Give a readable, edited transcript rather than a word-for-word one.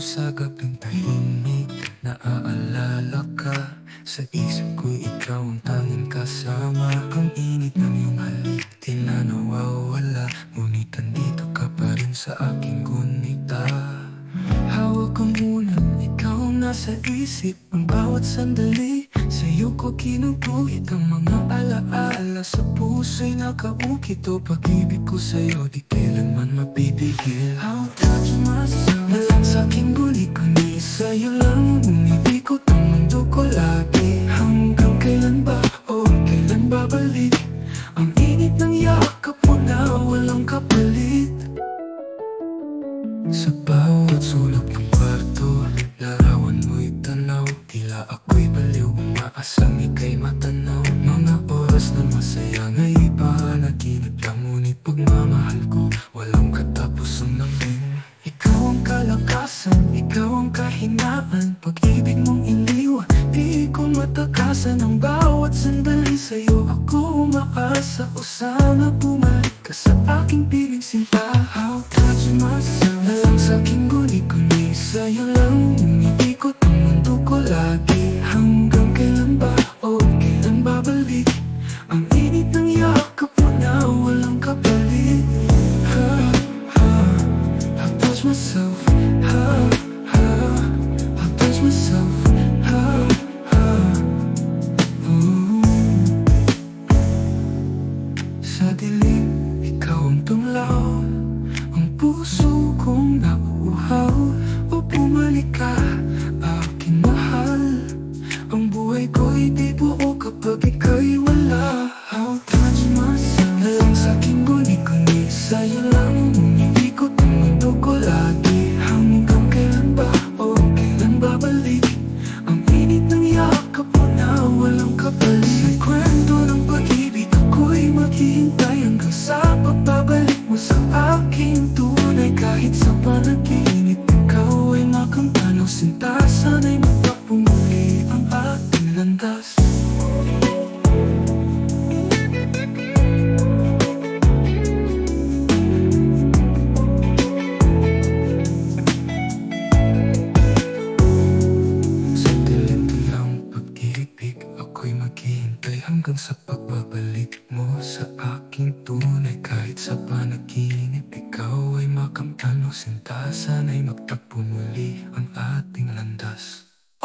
Sa gabing tahimik, naaalala ka. Sa isip ko'y ikaw ang tanging kasama. Ang init ng iyong halik, di na nawawala. Ngunit andito ka pa rin sa aking gunita. Hawak ko muna, ikaw ang nasa isip. Ang bawat sandali, sa'yo ko kinuguhit. Ang mga alaala sa puso'y nakaukit. O pag-ibig ko sa'yo, di kailanman mapipigil. I'll touch myself na lang sa'king guli ko, ni sa'yo lang umiikot ang mundo ko lagi. Hanggang kailan ba o kailan babalik ang init ng yakap mo na walang kapalit? Sa bawat sulok ng kwarto, larawan mo'y tanaw. Tila ako'y baliw, umaasang ika'y matanaw. Mga oras na masaya nga'y panaginip lang. Ngunit pagmamahal ko, walang katapusang namin. Ikaw ang kalakasan, ikaw ang kahinaan. Pag-ibig mong iniwan, di ko matakasan. Ang bawat sandali sa'yo ako umaasa. O sana bumalik ka sa aking piling sinta. I'll touch myself na lang sa'king guni-guni. Sa'yo lang umiikot ang mundo ko lagi. Hanggang kailan ba o kailan babalik ang init ng yakap mo na walang kapalit? I'll touch myself, I'll touch myself, Sa dilim, ikaw ang tunglaw. Ang puso kong nauuhaw. O bumalik ka, aking mahal. Ang buhay ko'y di buo kapag ika'y wala. I'll touch myself na lang sa'king guni-guni. Sa'yo lang umiikot ang mundo ko lagi. Hanggang kailan ba o kailan babalik ang init ng yakap mo na walang kapalit? Sa kwento ng pag-ibig ako'y maghihintay hanggang sa pagbabalik mo sa aking tunay. Kahit sa panaginip ikaw ay makamtanaw. Sinta, sana'y magpapumuli ang ating landas. Hanggang sa pagbabalik mo sa aking tunay. Kahit sa panaginip ikaw ay makamtanaw. Sinta, sana'y magtagpo muli ang ating landas.